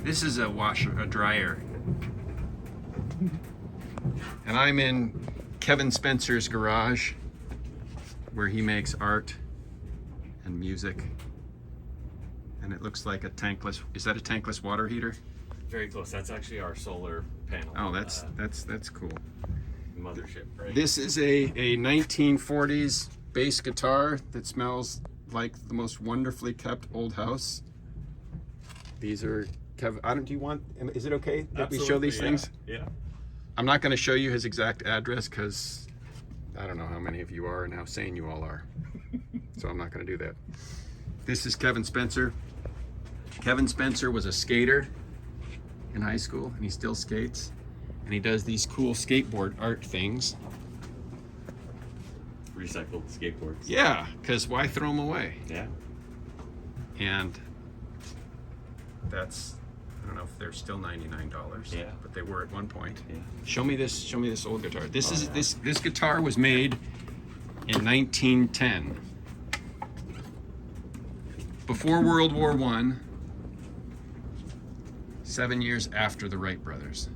This is a dryer. And I'm in Kevin Spencer's garage where he makes art and music. And it looks like a tankless, is that a tankless water heater? Very close. That's actually our solar panel. Oh, that's cool. Mothership, right? This is a 1940s bass guitar that smells like the most wonderfully kept old house. These are Kevin. Do you want? Is it okay that we show these things? Yeah. I'm not going to show you his exact address because I don't know how many of you are and how sane you all are. So I'm not going to do that. This is Kevin Spencer. Kevin Spencer was a skater in high school, and he still skates. And he does these cool skateboard art things. Recycled skateboards. Yeah, because why throw them away? Yeah. And that's, I don't know if they're still $99. Yeah. But they were at one point. Yeah. Show me this old guitar. This guitar was made in 1910. Before World War I, 7 years after the Wright brothers.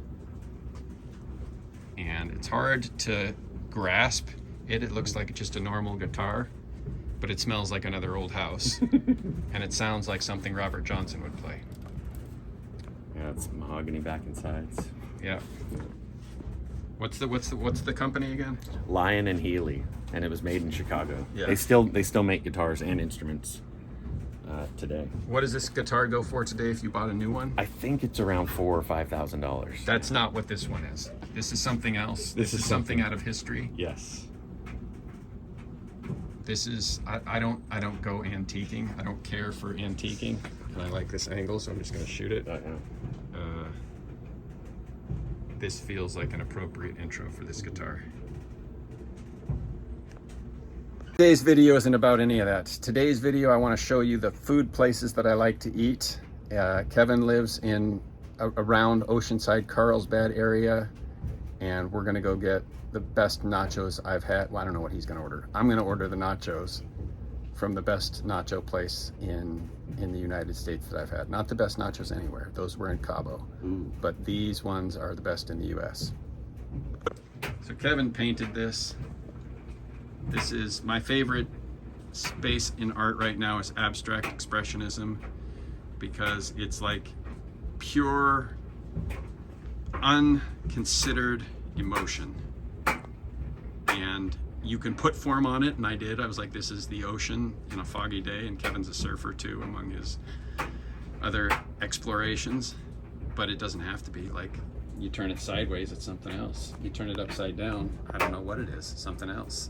And it's hard to grasp it. It looks like just a normal guitar, but it smells like another old house. And it sounds like something Robert Johnson would play. Yeah, it's mahogany back and sides. Yeah. What's the company again? Lion and Healy, and it was made in Chicago. Yeah. They still make guitars and instruments today. What does this guitar go for today if you bought a new one? I think it's around $4,000 or $5,000. That's not what this one is. This is something else. This is something out of history. Yes. This is I don't go antiquing. I don't care for antiquing, and I like this angle, so I'm just going to shoot it. This feels like an appropriate intro for this guitar. Today's video isn't about any of that. Today's video, I want to show you the food places that I like to eat. Kevin lives in around Oceanside, Carlsbad area, and we're going to go get the best nachos I've had. Well, I don't know what he's going to order. I'm going to order the nachos from the best nacho place in the United States that I've had. Not the best nachos anywhere. Those were in Cabo. Ooh. But these ones are the best in the US. So Kevin painted this. This is my favorite space in art right now is abstract expressionism, because it's like pure, unconsidered emotion. And you can put form on it, and I did. I was like, this is the ocean in a foggy day, and Kevin's a surfer too, among his other explorations. But it doesn't have to be. Like, you turn it sideways, it's something else. You turn it upside down, I don't know what it is, something else.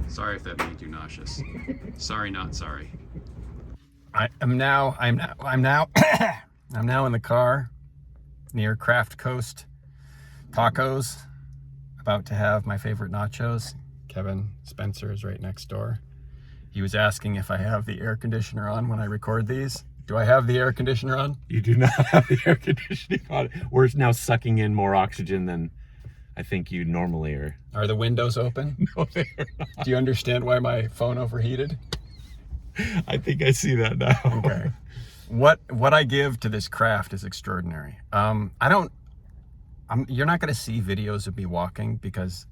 Sorry if that made you nauseous. Sorry, not sorry. I'm now in the car near Craft Coast Tacos, about to have my favorite nachos. Kevin Spencer is right next door. He was asking if I have the air conditioner on when I record these. Do I have the air conditioner on? You do not have the air conditioning on. We're now sucking in more oxygen than I think you normally are. Are the windows open? No, they're not. Do you understand why my phone overheated? I think I see that now. Okay. What I give to this craft is extraordinary. You're not going to see videos of me walking, because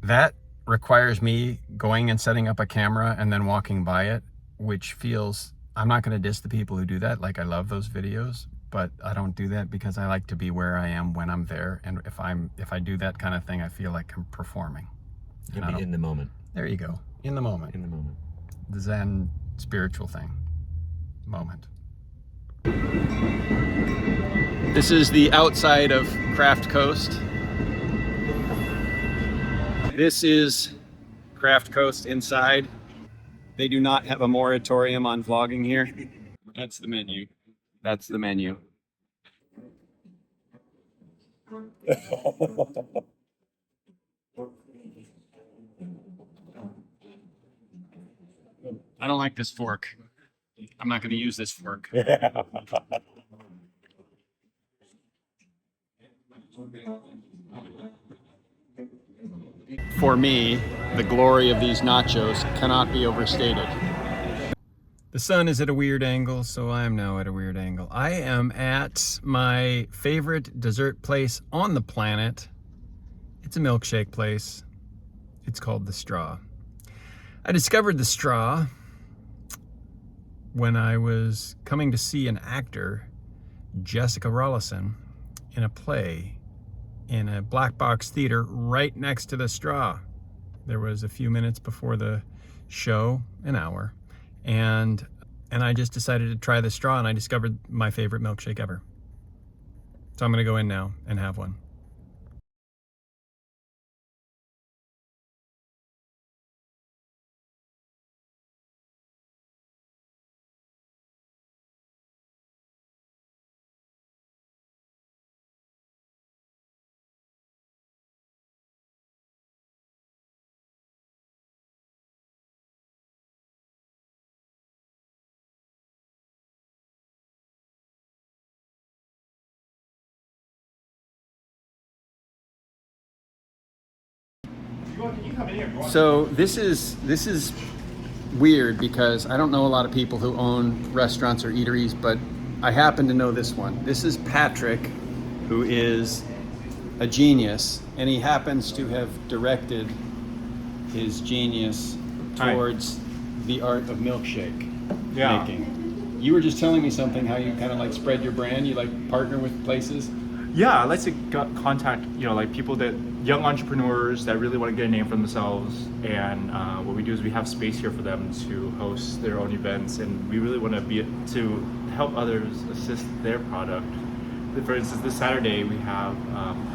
that requires me going and setting up a camera and then walking by it, which feels, I'm not going to diss the people who do that. Like, I love those videos, but I don't do that because I like to be where I am when I'm there. And if I do that kind of thing, I feel like I'm performing. Be in the moment. There you go. In the moment. In the moment. The Zen spiritual thing. Moment. This is the outside of Craft Coast. This is Craft Coast inside. They do not have a moratorium on vlogging here. That's the menu. That's the menu. I don't like this fork. I'm not going to use this fork. For me, the glory of these nachos cannot be overstated. The sun is at a weird angle, so I am now at a weird angle. I am at my favorite dessert place on the planet. It's a milkshake place. It's called The Straw. I discovered The Straw when I was coming to see an actor, Jessica Rollison, in a play in a black box theater right next to The Straw. There was a few minutes before the show, an hour, and I just decided to try The Straw, and I discovered my favorite milkshake ever. So I'm gonna go in now and have one. So this is weird because I don't know a lot of people who own restaurants or eateries, but I happen to know this one. This is Patrick, who is a genius, and he happens to have directed his genius towards the art of milkshake making. You were just telling me something, how you kind of like spread your brand, you like partner with places. Yeah, I like to contact, like people young entrepreneurs that really want to get a name for themselves, and what we do is we have space here for them to host their own events, and we really want to help others assist their product. For instance, this Saturday we have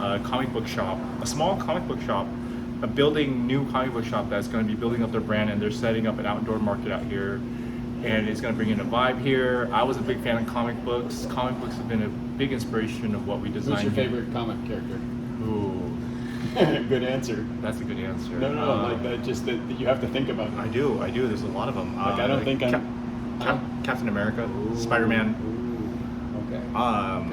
a comic book shop, a small comic book shop, a new comic book shop that's going to be building up their brand, and they're setting up an outdoor market out here, and it's going to bring in a vibe here. I was a big fan of comic books. Comic books have been a big inspiration of what we design. Who's your favorite comic character? Ooh. Good answer. That's a good answer. No, like that. Just that you have to think about it. I do. There's a lot of them. Like I don't think Captain America, Spider-Man. Okay.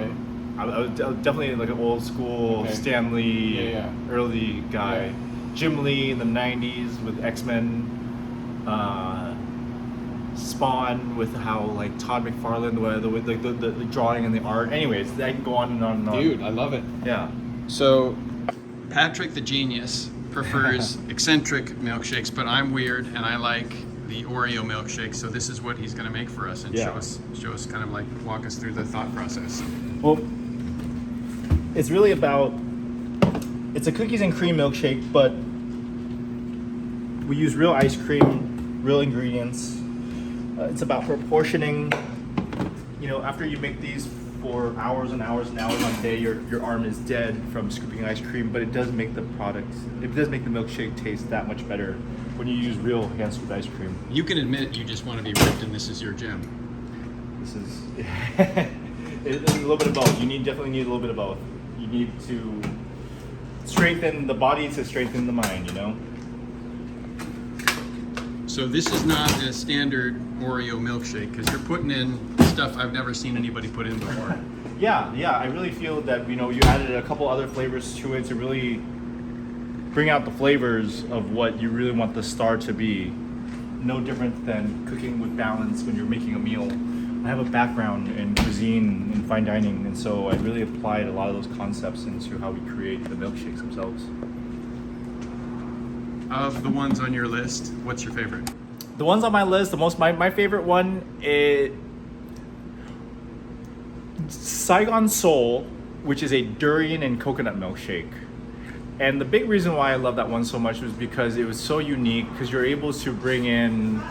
Okay. I was definitely like an old school Stan Lee, early guy. Yeah. Jim Lee in the '90s with X-Men. Spawn with how like Todd McFarlane, the drawing and the art. Anyways, I can go on and on and on. Dude, I love it. Yeah. So Patrick the genius prefers eccentric milkshakes, but I'm weird and I like the Oreo milkshake. So this is what he's going to make for us and show us kind of like walk us through the thought process. Well, it's really about, it's a cookies and cream milkshake, but we use real ice cream, real ingredients. It's about proportioning. After you make these for hours and hours and hours on day, your arm is dead from scooping ice cream, but it does make the milkshake taste that much better when you use real hand scooped ice cream. You can admit you just want to be ripped and this is your gym. This is it's a little bit of both. You definitely need a little bit of both. You need to strengthen the body to strengthen the mind, So this is not a standard Oreo milkshake because you're putting in stuff I've never seen anybody put in before. Yeah. I really feel that you added a couple other flavors to it to really bring out the flavors of what you really want the star to be. No different than cooking with balance when you're making a meal. I have a background in cuisine and fine dining, and so I really applied a lot of those concepts into how we create the milkshakes themselves. Of the ones on your list, what's your favorite? The ones on my list, my favorite one is Saigon Soul, which is a durian and coconut milkshake. And the big reason why I love that one so much was because it was so unique, because you're able to bring in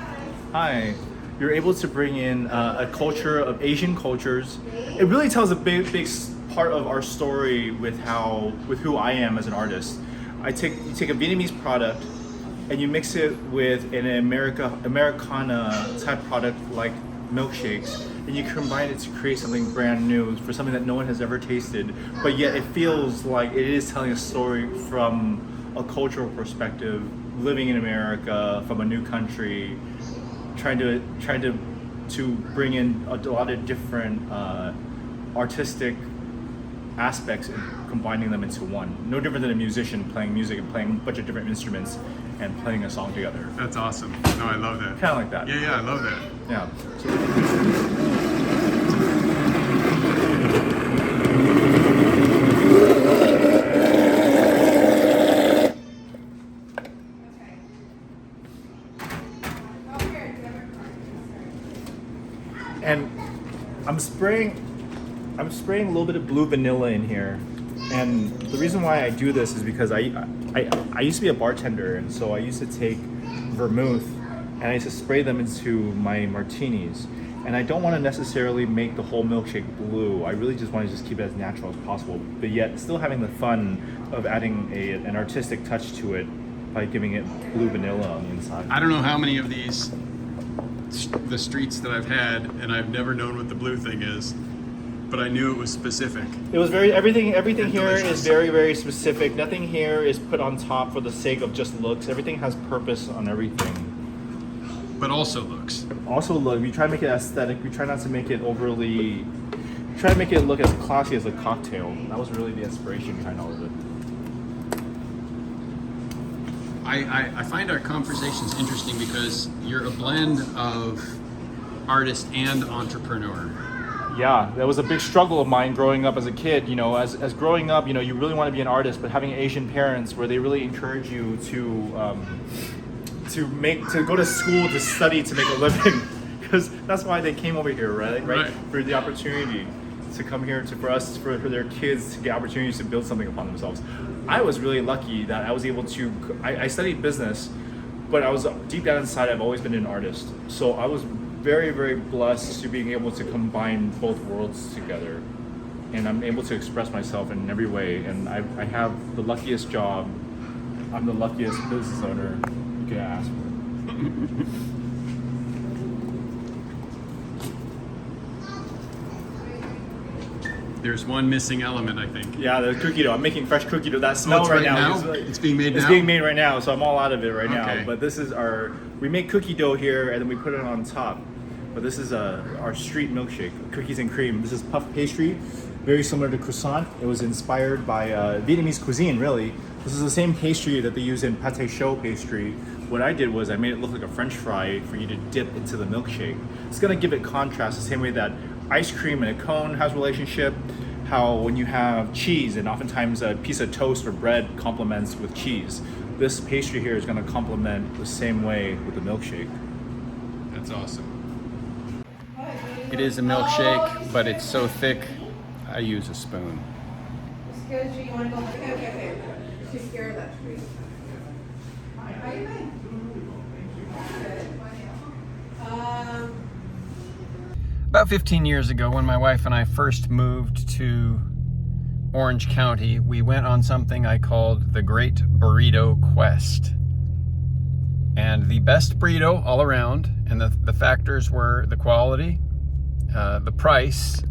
a culture of Asian cultures. It really tells a big part of our story with who I am as an artist. You take a Vietnamese product and you mix it with an Americana type product like milkshakes, and you combine it to create something brand new for something that no one has ever tasted, but yet it feels like it is telling a story from a cultural perspective, living in America from a new country, trying to bring in a lot of different artistic aspects and combining them into one. No different than a musician playing music and playing a bunch of different instruments. and playing a song together. That's awesome. No, I love that. Kind of like that. Yeah, I love that. Yeah. And I'm spraying a little bit of blue vanilla in here. And the reason why I do this is because I used to be a bartender, and so I used to take vermouth and I used to spray them into my martinis. And I don't want to necessarily make the whole milkshake blue. I really just want to just keep it as natural as possible, but yet still having the fun of adding an artistic touch to it by giving it blue vanilla on the inside. I don't know how many of these the streets that I've had, and I've never known what the blue thing is, but I knew it was specific. It was everything here delicious. is very, very specific. Nothing here is put on top for the sake of just looks. Everything has purpose on everything. But also looks. Also look, we try to make it aesthetic. We try not to make it overly, we try to make it look as classy as a cocktail. That was really the inspiration behind all of it. I find our conversations interesting because you're a blend of artist and entrepreneur. Yeah, that was a big struggle of mine growing up as a kid. You know, as growing up, you know, you really want to be an artist, but having Asian parents where they really encourage you to go to school to study to make a living, because that's why they came over here, right? For the opportunity to come here for their kids to get opportunities to build something upon themselves. I was really lucky that I was able to. I studied business, but I was deep down inside. I've always been an artist, so I was very, very blessed to being able to combine both worlds together, and I'm able to express myself in every way. And I have the luckiest job. I'm the luckiest business owner you could ask for. There's one missing element, I think. Yeah, the cookie dough. I'm making fresh cookie dough. That smells it's right now. It's being made now? It's being made right now, so I'm all out of it right Okay. now. But this is we make cookie dough here, and then we put it on top. But this is our street milkshake, cookies and cream. This is puff pastry, very similar to croissant. It was inspired by Vietnamese cuisine, really. This is the same pastry that they use in pâté chaud pastry. What I did was I made it look like a French fry for you to dip into the milkshake. It's gonna give it contrast the same way that ice cream and a cone has relationship. How when you have cheese, and oftentimes a piece of toast or bread complements with cheese. This pastry here is gonna complement the same way with the milkshake. That's awesome. It is a milkshake, but it's so thick, I use a spoon. You want to go? Okay. She's scared of that tree. How you doing? About 15 years ago, when my wife and I first moved to Orange County, we went on something I called the Great Burrito Quest. And the best burrito all around, and the factors were the quality, the price,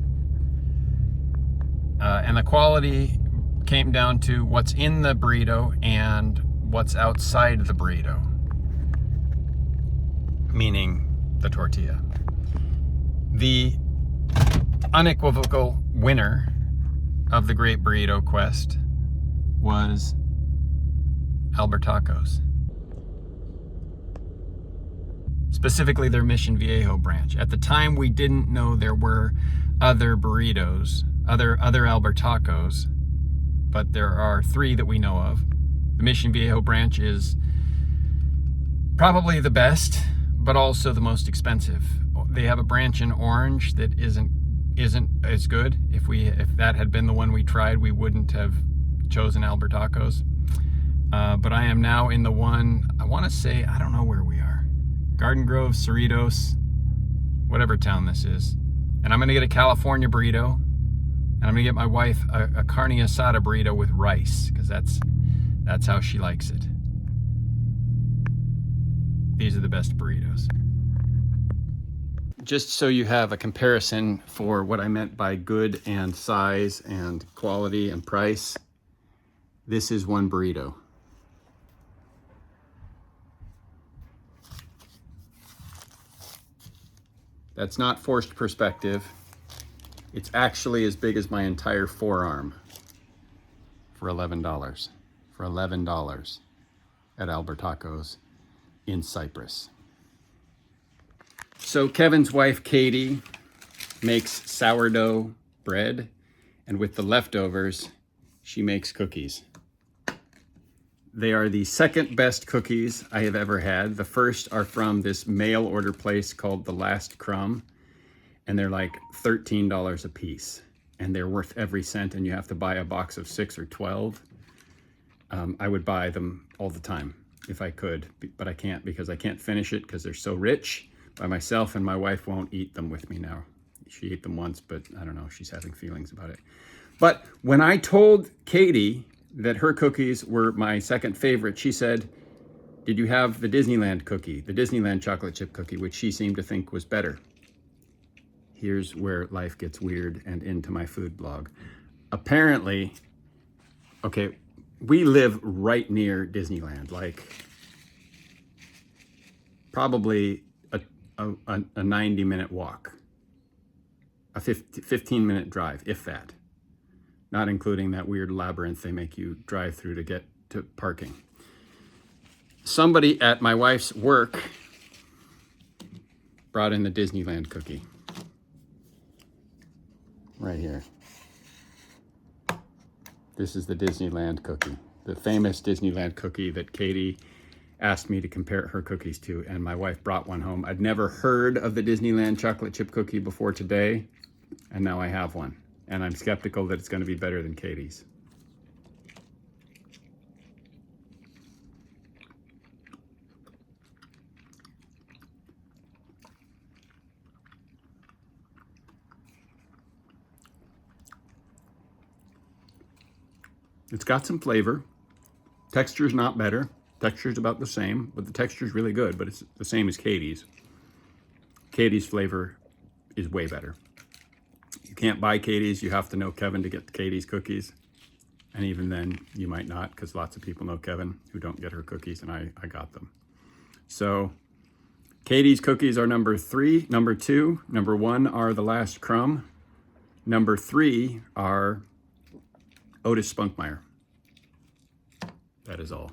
and the quality came down to what's in the burrito and what's outside the burrito, meaning the tortilla. The unequivocal winner of the Great Burrito Quest was Albertacos. Specifically their Mission Viejo branch. At the time, we didn't know there were other burritos, other Albertacos, but there are 3 that we know of. The Mission Viejo branch is probably the best, but also the most expensive. They have a branch in Orange that isn't as good. If that had been the one we tried, we wouldn't have chosen Albertacos. But I am now in the one, I want to say, I don't know where we are. Garden Grove, Cerritos, whatever town this is. And I'm going to get a California burrito. And I'm going to get my wife a carne asada burrito with rice, because that's how she likes it. These are the best burritos. Just so you have a comparison for what I meant by good and size and quality and price, this is one burrito. That's not forced perspective. It's actually as big as my entire forearm for $11. For $11. at Albertacos in Cypress. So Kevin's wife, Katie, makes sourdough bread, and with the leftovers, she makes cookies. They are the second best cookies I have ever had. The first are from this mail order place called The Last Crumb, and they're like $13 a piece, and they're worth every cent, and you have to buy a box of 6 or 12. I would buy them all the time if I could, but I can't because I can't finish it because they're so rich by myself, and my wife won't eat them with me now. She ate them once, but I don't know, she's having feelings about it. But when I told Katie that her cookies were my second favorite, she said, did you have the Disneyland cookie, the Disneyland chocolate chip cookie, which she seemed to think was better? Here's where life gets weird and into my food blog. Apparently, okay, we live right near Disneyland, like probably a 90-minute walk, a 15-minute drive, if that. Not including that weird labyrinth they make you drive through to get to parking. Somebody at my wife's work brought in the Disneyland cookie. Right here. This is the Disneyland cookie. The famous Disneyland cookie that Katie asked me to compare her cookies to, and my wife brought one home. I'd never heard of the Disneyland chocolate chip cookie before today, and now I have one. And I'm skeptical that it's going to be better than Katie's. It's got some flavor. Texture's not better. Texture's about the same, but the texture's really good, but it's the same as Katie's. Katie's flavor is way better. You can't buy Katie's. You have to know Kevin to get Katie's cookies. And even then, you might not, because lots of people know Kevin who don't get her cookies, and I got them. So Katie's cookies are number 3. Number 2, number 1 are The Last Crumb. Number 3 are Otis Spunkmeyer. That is all.